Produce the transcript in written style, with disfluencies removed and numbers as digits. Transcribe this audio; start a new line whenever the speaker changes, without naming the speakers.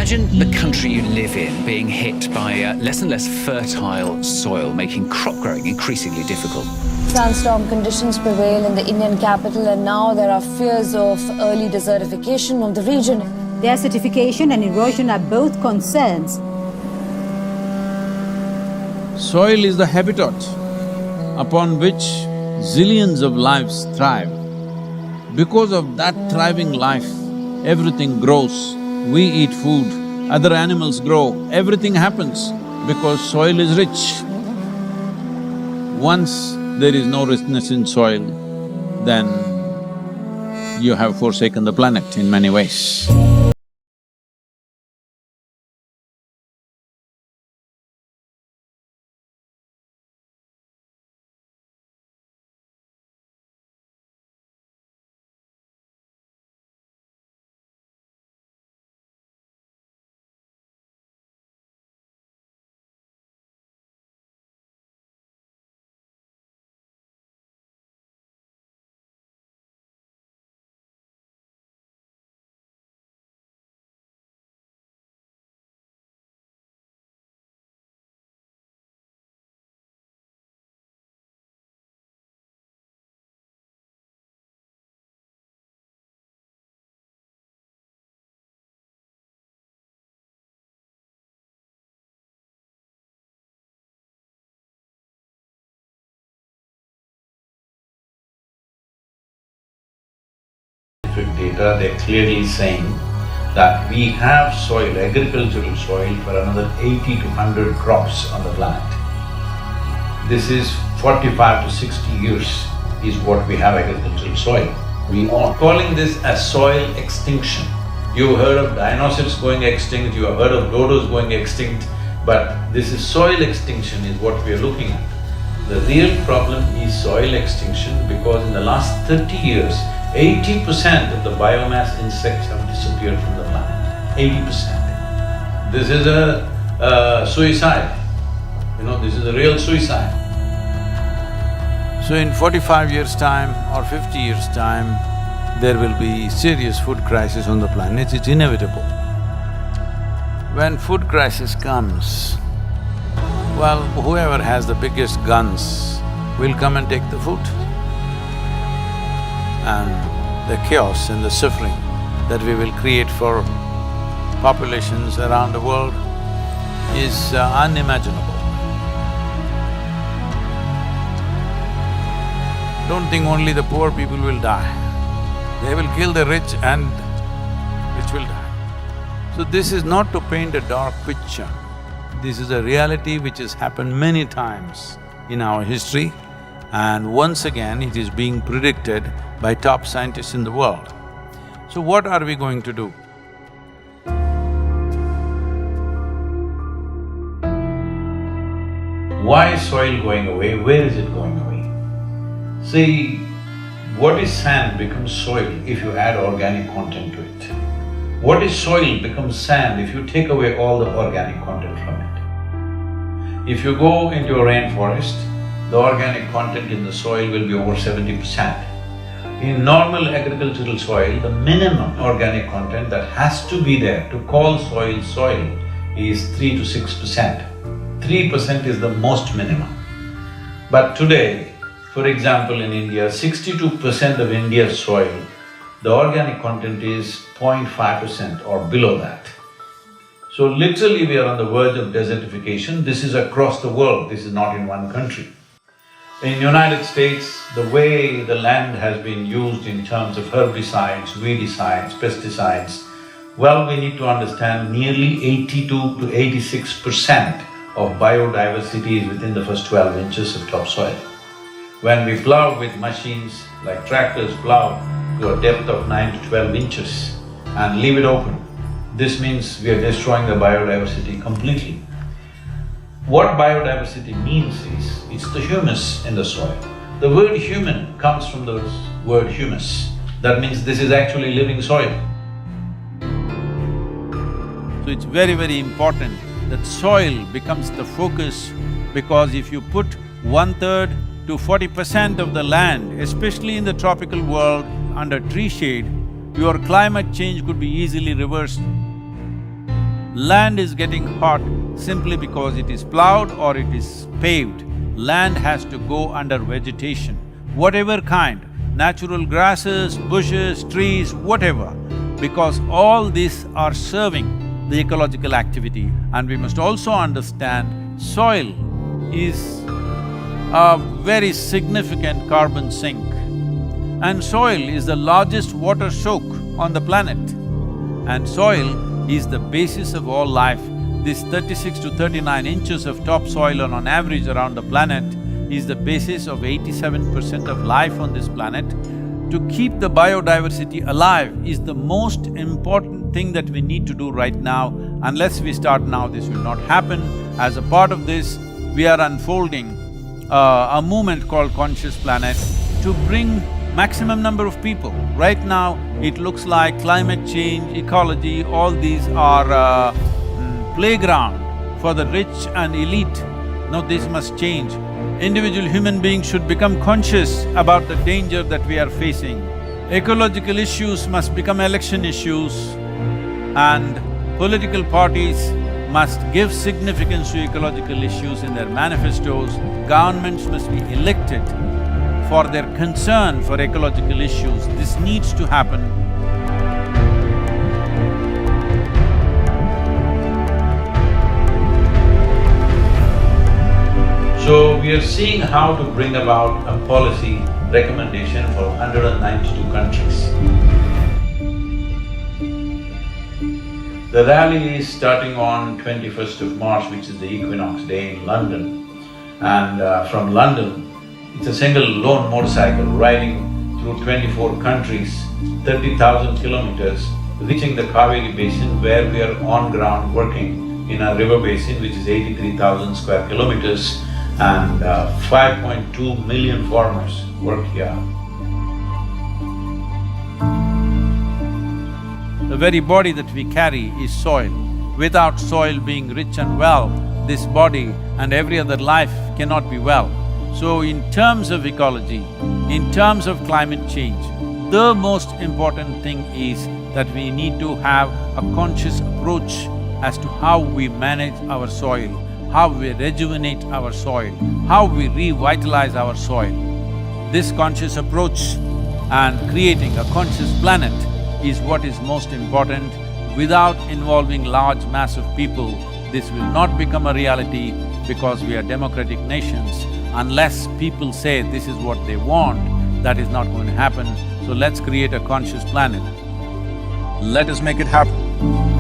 Imagine the country you live in being hit by less and less fertile soil, making crop growing increasingly difficult.
Sandstorm conditions prevail in the Indian capital, and now there are fears of early desertification of the region.
Desertification and erosion are both concerns.
Soil is the habitat upon which zillions of lives thrive. Because of that thriving life, everything grows. We eat food, other animals grow, everything happens because soil is rich. Once there is no richness in soil, then you have forsaken the planet in many ways.
Data, they're clearly saying that we have soil, agricultural soil for another 80 to 100 crops on the planet. This is 45 to 60 years is what we have agricultural soil. We are calling this as soil extinction. You've heard of dinosaurs going extinct, you have heard of dodos going extinct, but this is soil extinction is what we are looking at. The real problem is soil extinction because in the last 30 years, 80% of the biomass insects have disappeared from the planet, 80%. This is a suicide, this is a real suicide.
So in 45 years' time or 50 years' time, there will be serious food crisis on the planet, it's inevitable. When food crisis comes, well, whoever has the biggest guns will come and take the food. And the chaos and the suffering that we will create for populations around the world is unimaginable. Don't think only the poor people will die. They will kill the rich and rich will die. So this is not to paint a dark picture. This is a reality which has happened many times in our history, and once again it is being predicted by top scientists in the world. So what are we going to do?
Why is soil going away? Where is it going away? See, what is sand becomes soil if you add organic content to it. What is soil becomes sand if you take away all the organic content from it. If you go into a rainforest, the organic content in the soil will be over 70%. In normal agricultural soil, the minimum organic content that has to be there to call soil soil is 3 to 6%. 3% is the most minimum. But today, for example, in India, 62% of India's soil, the organic content is 0.5% or below that. So literally we are on the verge of desertification. This is across the world, this is not in one country. In United States, the way the land has been used in terms of herbicides, weedicides, pesticides, well, we need to understand nearly 82 to 86% of biodiversity is within the first 12 inches of topsoil. When we plow with machines like tractors plow to a depth of 9 to 12 inches and leave it open, this means we are destroying the biodiversity completely. What biodiversity means is, it's the humus in the soil. The word human comes from the word humus. That means this is actually living soil.
So it's very, very important that soil becomes the focus, because if you put 1/3 to 40% of the land, especially in the tropical world, under tree shade, your climate change could be easily reversed. Land is getting hot simply because it is plowed or it is paved. Land has to go under vegetation, whatever kind, natural grasses, bushes, trees, whatever, because all these are serving the ecological activity. And we must also understand soil is a very significant carbon sink. And soil is the largest water soak on the planet. And soil is the basis of all life. This 36 to 39 inches of topsoil on average around the planet is the basis of 87% of life on this planet. To keep the biodiversity alive is the most important thing that we need to do right now. Unless we start now, this will not happen. As a part of this, we are unfolding a movement called Conscious Planet to bring maximum number of people. Right now, it looks like climate change, ecology, all these are playground for the rich and elite. No, this must change. Individual human beings should become conscious about the danger that we are facing. Ecological issues must become election issues, and political parties must give significance to ecological issues in their manifestos. Governments must be elected for their concern for ecological issues. This needs to happen.
So, we are seeing how to bring about a policy recommendation for 192 countries. The rally is starting on 21st of March, which is the equinox day in London. And from London, it's a single lone motorcycle riding through 24 countries, 30,000 kilometers, reaching the Kaveri basin where we are on ground working in a river basin which is 83,000 square kilometers, and 5.2 million farmers work here.
The very body that we carry is soil. Without soil being rich and well, this body and every other life cannot be well. So in terms of ecology, in terms of climate change, the most important thing is that we need to have a conscious approach as to how we manage our soil, how we rejuvenate our soil, how we revitalize our soil. This conscious approach and creating a conscious planet is what is most important. Without involving large mass of people, this will not become a reality because we are democratic nations. Unless people say this is what they want, that is not going to happen. So let's create a conscious planet. Let us make it happen.